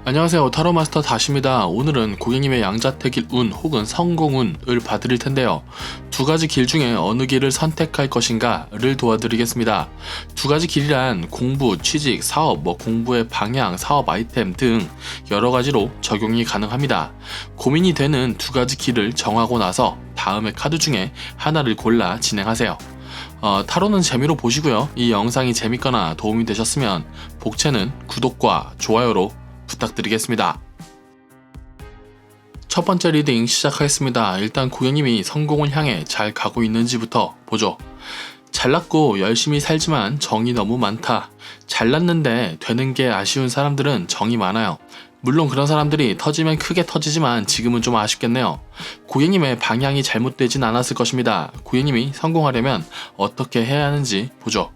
안녕하세요, 타로마스터 다시입니다. 오늘은 고객님의 양자택일 운 혹은 성공운을 봐드릴 텐데요. 두 가지 길 중에 어느 길을 선택할 것인가를 도와드리겠습니다. 두 가지 길이란 공부, 취직, 사업, 공부의 방향, 사업 아이템 등 여러 가지로 적용이 가능합니다. 고민이 되는 두 가지 길을 정하고 나서 다음의 카드 중에 하나를 골라 진행하세요. 타로는 재미로 보시고요. 이 영상이 재밌거나 도움이 되셨으면 복채는 구독과 좋아요로 부탁드리겠습니다. 첫 번째 리딩 시작하겠습니다. 일단 고객님이 성공을 향해 잘 가고 있는지부터 보죠. 잘났고 열심히 살지만 정이 너무 많다. 잘났는데 되는 게 아쉬운 사람들은 정이 많아요. 물론 그런 사람들이 터지면 크게 터지지만 지금은 좀 아쉽겠네요. 고객님의 방향이 잘못되진 않았을 것입니다. 고객님이 성공하려면 어떻게 해야 하는지 보죠.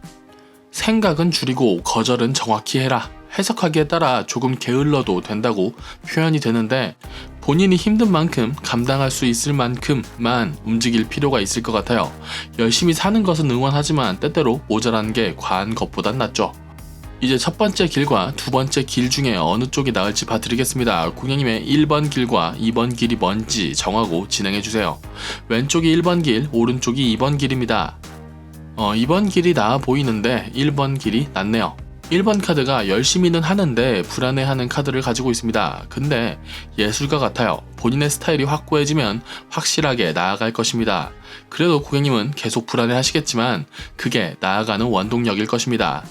생각은 줄이고 거절은 정확히 해라. 해석하기에 따라 조금 게을러도 된다고 표현이 되는데 본인이 힘든 만큼 감당할 수 있을 만큼만 움직일 필요가 있을 것 같아요. 열심히 사는 것은 응원하지만 때때로 모자란 게 과한 것보단 낫죠. 이제 첫 번째 길과 두 번째 길 중에 어느 쪽이 나을지 봐드리겠습니다. 고객님의 1번 길과 2번 길이 뭔지 정하고 진행해주세요. 왼쪽이 1번 길, 오른쪽이 2번 길입니다. 2번 길이 나아 보이는데 1번 길이 낫네요. 1번 카드가 열심히는 하는데 불안해하는 카드를 가지고 있습니다. 근데 예술가 같아요. 본인의 스타일이 확고해지면 확실하게 나아갈 것입니다. 그래도 고객님은 계속 불안해하시겠지만 그게 나아가는 원동력일 것입니다.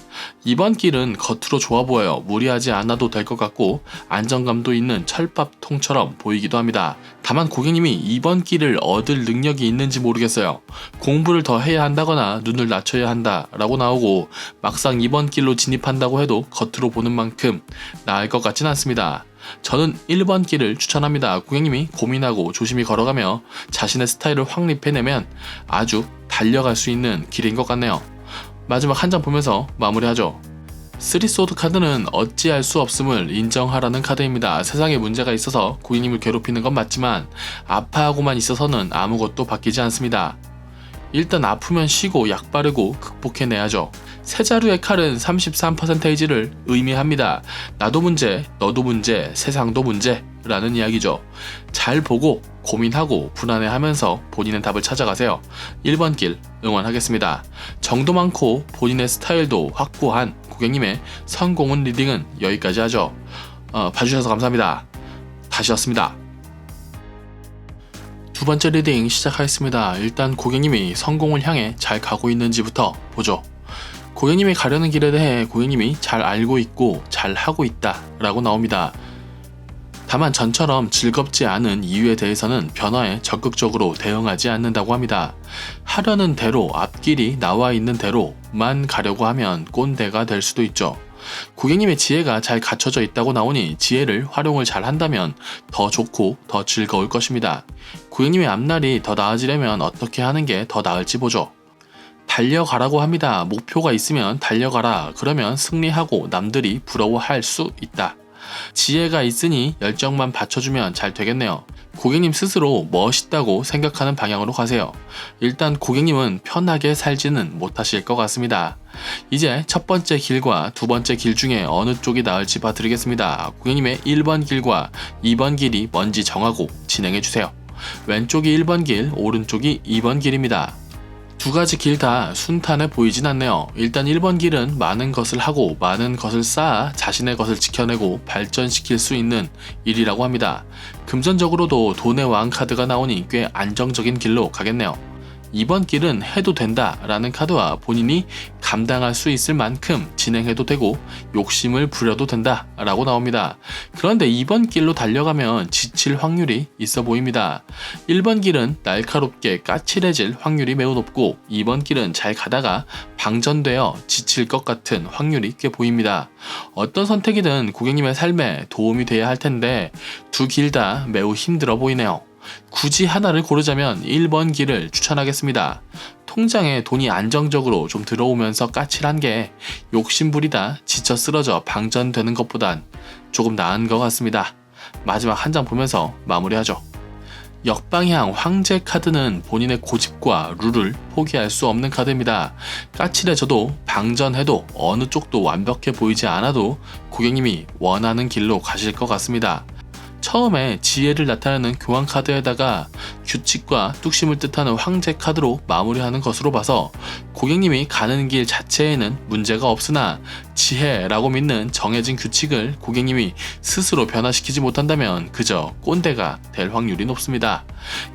2번 길은 겉으로 좋아 보여요. 무리하지 않아도 될 것 같고 안정감도 있는 철밥통처럼 보이기도 합니다. 다만 고객님이 2번 길을 얻을 능력이 있는지 모르겠어요. 공부를 더 해야 한다거나 눈을 낮춰야 한다 라고 나오고 막상 2번 길로 진입한다고 해도 겉으로 보는 만큼 나을 것 같진 않습니다. 저는 1번 길을 추천합니다. 고객님이 고민하고 조심히 걸어가며 자신의 스타일을 확립해내면 아주 달려갈 수 있는 길인 것 같네요. 마지막 한 장 보면서 마무리하죠. 3소드 카드는 어찌할 수 없음을 인정하라는 카드입니다. 세상에 문제가 있어서 고객님을 괴롭히는 건 맞지만 아파하고만 있어서는 아무것도 바뀌지 않습니다. 일단 아프면 쉬고 약 바르고 극복해내야죠. 세 자루의 칼은 33%를 의미합니다. 나도 문제, 너도 문제, 세상도 문제 라는 이야기죠. 잘 보고 고민하고 불안해하면서 본인의 답을 찾아가세요. 1번 길 응원하겠습니다. 정도 많고 본인의 스타일도 확고한 고객님의 성공운 리딩은 여기까지 하죠. 봐주셔서 감사합니다. 다시였습니다. 두 번째 리딩 시작하겠습니다. 일단 고객님이 성공을 향해 잘 가고 있는지부터 보죠. 고객님이 가려는 길에 대해 고객님이 잘 알고 있고 잘 하고 있다 라고 나옵니다. 다만 전처럼 즐겁지 않은 이유에 대해서는 변화에 적극적으로 대응하지 않는다고 합니다. 하려는 대로 앞길이 나와 있는 대로만 가려고 하면 꼰대가 될 수도 있죠. 고객님의 지혜가 잘 갖춰져 있다고 나오니 지혜를 활용을 잘 한다면 더 좋고 더 즐거울 것입니다. 고객님의 앞날이 더 나아지려면 어떻게 하는 게 더 나을지 보죠. 달려가라고 합니다. 목표가 있으면 달려가라. 그러면 승리하고 남들이 부러워할 수 있다. 지혜가 있으니 열정만 받쳐주면 잘 되겠네요. 고객님 스스로 멋있다고 생각하는 방향으로 가세요. 일단 고객님은 편하게 살지는 못하실 것 같습니다. 이제 첫 번째 길과 두 번째 길 중에 어느 쪽이 나을지 봐드리겠습니다. 고객님의 1번 길과 2번 길이 뭔지 정하고 진행해주세요. 왼쪽이 1번 길, 오른쪽이 2번 길입니다. 두 가지 길 다 순탄해 보이진 않네요. 일단 1번 길은 많은 것을 하고 많은 것을 쌓아 자신의 것을 지켜내고 발전시킬 수 있는 일이라고 합니다. 금전적으로도 돈의 왕 카드가 나오니 꽤 안정적인 길로 가겠네요. 2번 길은 해도 된다 라는 카드와 본인이 감당할 수 있을 만큼 진행해도 되고 욕심을 부려도 된다 라고 나옵니다. 그런데 2번 길로 달려가면 지칠 확률이 있어 보입니다. 1번 길은 날카롭게 까칠해질 확률이 매우 높고 2번 길은 잘 가다가 방전되어 지칠 것 같은 확률이 꽤 보입니다. 어떤 선택이든 고객님의 삶에 도움이 돼야 할 텐데 두 길 다 매우 힘들어 보이네요. 굳이 하나를 고르자면 1번 길을 추천하겠습니다. 통장에 돈이 안정적으로 좀 들어오면서 까칠한 게 욕심부리다 지쳐 쓰러져 방전되는 것보단 조금 나은 것 같습니다. 마지막 한 장 보면서 마무리하죠. 역방향 황제 카드는 본인의 고집과 룰을 포기할 수 없는 카드입니다. 까칠해져도 방전해도 어느 쪽도 완벽해 보이지 않아도 고객님이 원하는 길로 가실 것 같습니다. 처음에 지혜를 나타내는 교환 카드에다가 규칙과 뚝심을 뜻하는 황제 카드로 마무리하는 것으로 봐서 고객님이 가는 길 자체에는 문제가 없으나 지혜라고 믿는 정해진 규칙을 고객님이 스스로 변화시키지 못한다면 그저 꼰대가 될 확률이 높습니다.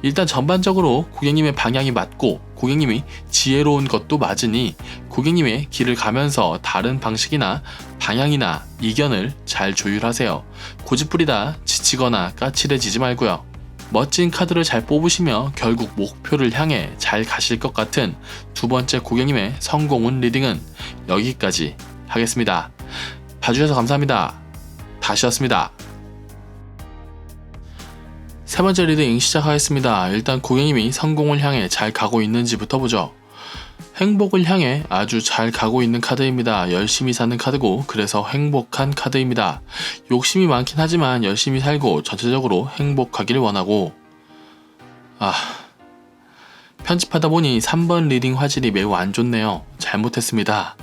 일단 전반적으로 고객님의 방향이 맞고 고객님이 지혜로운 것도 맞으니 고객님의 길을 가면서 다른 방식이나 방향이나 이견을 잘 조율하세요. 고집부리다 지치거나 까칠해지지 말고요. 멋진 카드를 잘 뽑으시며 결국 목표를 향해 잘 가실 것 같은 두 번째 고객님의 성공운 리딩은 여기까지 하겠습니다. 봐주셔서 감사합니다. 다시였습니다. 세 번째 리딩 시작하겠습니다. 일단 고객님이 성공을 향해 잘 가고 있는지부터 보죠. 행복을 향해 아주 잘 가고 있는 카드입니다. 열심히 사는 카드고 그래서 행복한 카드입니다. 욕심이 많긴 하지만 열심히 살고 전체적으로 행복하길 원하고 편집하다 보니 3번 리딩 화질이 매우 안 좋네요. 잘못했습니다.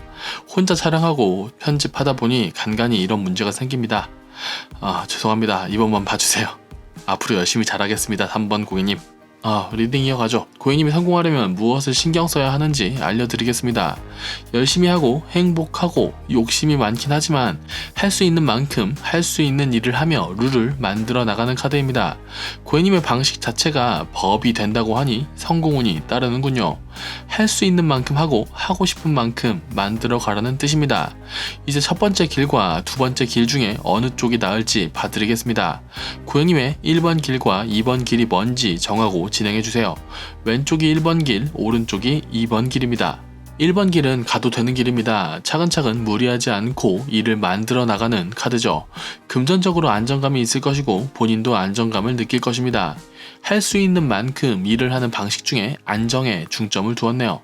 혼자 촬영하고 편집하다 보니 간간히 이런 문제가 생깁니다. 죄송합니다. 이번만 봐주세요. 앞으로 열심히 잘하겠습니다. 3번 고객님. 리딩 이어가죠. 고객님이 성공하려면 무엇을 신경 써야 하는지 알려드리겠습니다. 열심히 하고 행복하고 욕심이 많긴 하지만 할 수 있는 만큼 할 수 있는 일을 하며 룰을 만들어 나가는 카드입니다. 고객님의 방식 자체가 법이 된다고 하니 성공운이 따르는군요. 할 수 있는 만큼 하고 싶은 만큼 만들어 가라는 뜻입니다. 이제 첫 번째 길과 두 번째 길 중에 어느 쪽이 나을지 봐드리겠습니다. 고객님의 1번 길과 2번 길이 뭔지 정하고 진행해주세요. 왼쪽이 1번 길, 오른쪽이 2번 길입니다. 1번 길은 가도 되는 길입니다. 차근차근 무리하지 않고 일을 만들어 나가는 카드죠. 금전적으로 안정감이 있을 것이고 본인도 안정감을 느낄 것입니다. 할 수 있는 만큼 일을 하는 방식 중에 안정에 중점을 두었네요.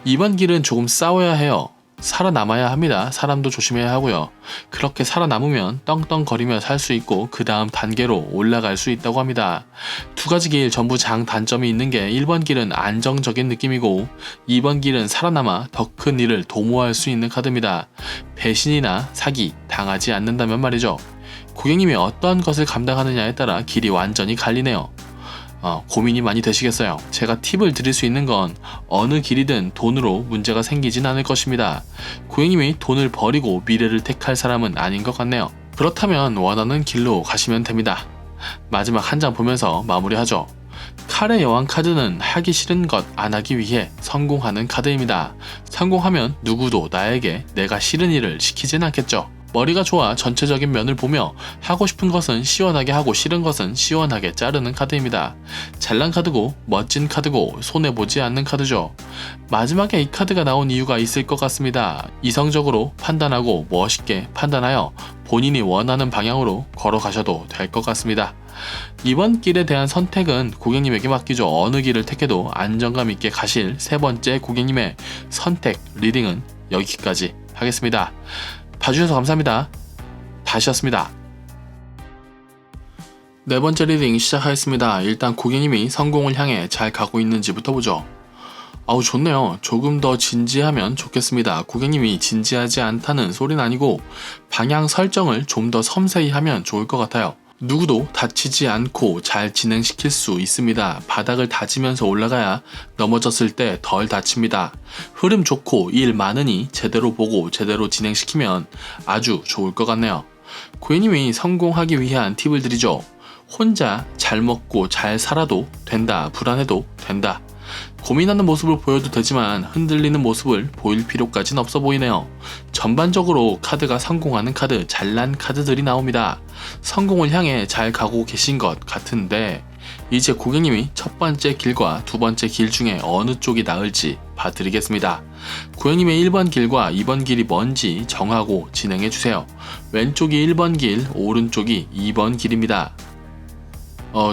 2번 길은 조금 싸워야 해요. 살아남아야 합니다. 사람도 조심해야 하고요. 그렇게 살아남으면 떵떵거리며 살 수 있고 그 다음 단계로 올라갈 수 있다고 합니다. 두 가지 길 전부 장단점이 있는 게 1번 길은 안정적인 느낌이고 2번 길은 살아남아 더 큰 일을 도모할 수 있는 카드입니다. 배신이나 사기 당하지 않는다면 말이죠. 고객님이 어떠한 것을 감당하느냐에 따라 길이 완전히 갈리네요. 고민이 많이 되시겠어요. 제가 팁을 드릴 수 있는 건 어느 길이든 돈으로 문제가 생기진 않을 것입니다. 고객님이 돈을 버리고 미래를 택할 사람은 아닌 것 같네요. 그렇다면 원하는 길로 가시면 됩니다. 마지막 한 장 보면서 마무리하죠. 칼의 여왕 카드는 하기 싫은 것 안 하기 위해 성공하는 카드입니다. 성공하면 누구도 나에게 내가 싫은 일을 시키진 않겠죠. 머리가 좋아 전체적인 면을 보며 하고 싶은 것은 시원하게 하고 싫은 것은 시원하게 자르는 카드입니다. 잘난 카드고 멋진 카드고 손해보지 않는 카드죠. 마지막에 이 카드가 나온 이유가 있을 것 같습니다. 이성적으로 판단하고 멋있게 판단하여 본인이 원하는 방향으로 걸어가셔도 될 것 같습니다. 이번 길에 대한 선택은 고객님에게 맡기죠. 어느 길을 택해도 안정감 있게 가실 세 번째 고객님의 선택 리딩은 여기까지 하겠습니다. 봐주셔서 감사합니다. 다시였습니다. 네 번째 리딩 시작하겠습니다. 일단 고객님이 성공을 향해 잘 가고 있는지부터 보죠. 좋네요. 조금 더 진지하면 좋겠습니다. 고객님이 진지하지 않다는 소리는 아니고 방향 설정을 좀 더 섬세히 하면 좋을 것 같아요. 누구도 다치지 않고 잘 진행시킬 수 있습니다. 바닥을 다지면서 올라가야 넘어졌을 때 덜 다칩니다. 흐름 좋고 일 많으니 제대로 보고 제대로 진행시키면 아주 좋을 것 같네요. 고객님이 성공하기 위한 팁을 드리죠. 혼자 잘 먹고 잘 살아도 된다. 불안해도 된다. 고민하는 모습을 보여도 되지만 흔들리는 모습을 보일 필요까진 없어 보이네요. 전반적으로 카드가 성공하는 카드, 잘난 카드들이 나옵니다. 성공을 향해 잘 가고 계신 것 같은데 이제 고객님이 첫 번째 길과 두 번째 길 중에 어느 쪽이 나을지 봐드리겠습니다. 고객님의 1번 길과 2번 길이 뭔지 정하고 진행해주세요. 왼쪽이 1번 길, 오른쪽이 2번 길입니다.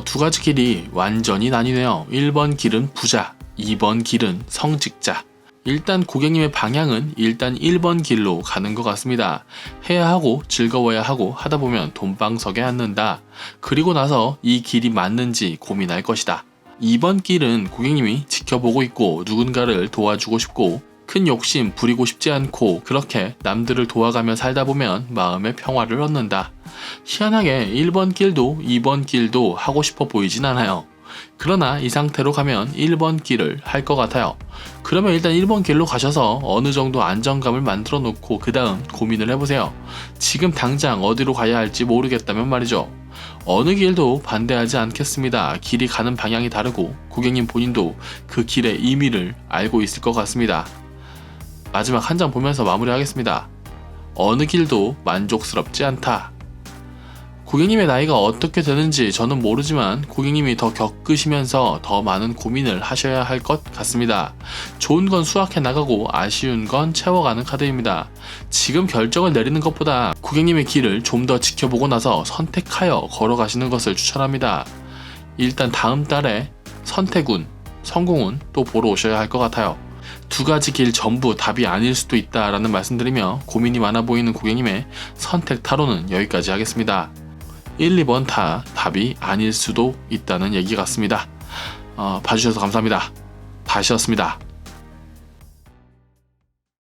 두 가지 길이 완전히 나뉘네요. 1번 길은 부자, 2번 길은 성직자. 일단 고객님의 방향은 일단 1번 길로 가는 것 같습니다. 해야 하고 즐거워야 하고 하다 보면 돈방석에 앉는다. 그리고 나서 이 길이 맞는지 고민할 것이다. 2번 길은 고객님이 지켜보고 있고 누군가를 도와주고 싶고 큰 욕심 부리고 싶지 않고 그렇게 남들을 도와가며 살다 보면 마음의 평화를 얻는다. 희한하게 1번 길도 2번 길도 하고 싶어 보이진 않아요. 그러나 이 상태로 가면 1번 길을 할 것 같아요. 그러면 일단 1번 길로 가셔서 어느 정도 안정감을 만들어 놓고 그 다음 고민을 해보세요. 지금 당장 어디로 가야 할지 모르겠다면 말이죠. 어느 길도 반대하지 않겠습니다. 길이 가는 방향이 다르고 고객님 본인도 그 길의 의미를 알고 있을 것 같습니다. 마지막 한 장 보면서 마무리하겠습니다. 어느 길도 만족스럽지 않다. 고객님의 나이가 어떻게 되는지 저는 모르지만 고객님이 더 겪으시면서 더 많은 고민을 하셔야 할 것 같습니다. 좋은 건 수확해 나가고 아쉬운 건 채워가는 카드입니다. 지금 결정을 내리는 것보다 고객님의 길을 좀 더 지켜보고 나서 선택하여 걸어가시는 것을 추천합니다. 일단 다음 달에 선택운, 성공운 또 보러 오셔야 할 것 같아요. 두 가지 길 전부 답이 아닐 수도 있다라는 말씀드리며 고민이 많아 보이는 고객님의 선택 타로는 여기까지 하겠습니다. 1, 2번 다 답이 아닐 수도 있다는 얘기 같습니다. 봐주셔서 감사합니다. 다시였습니다.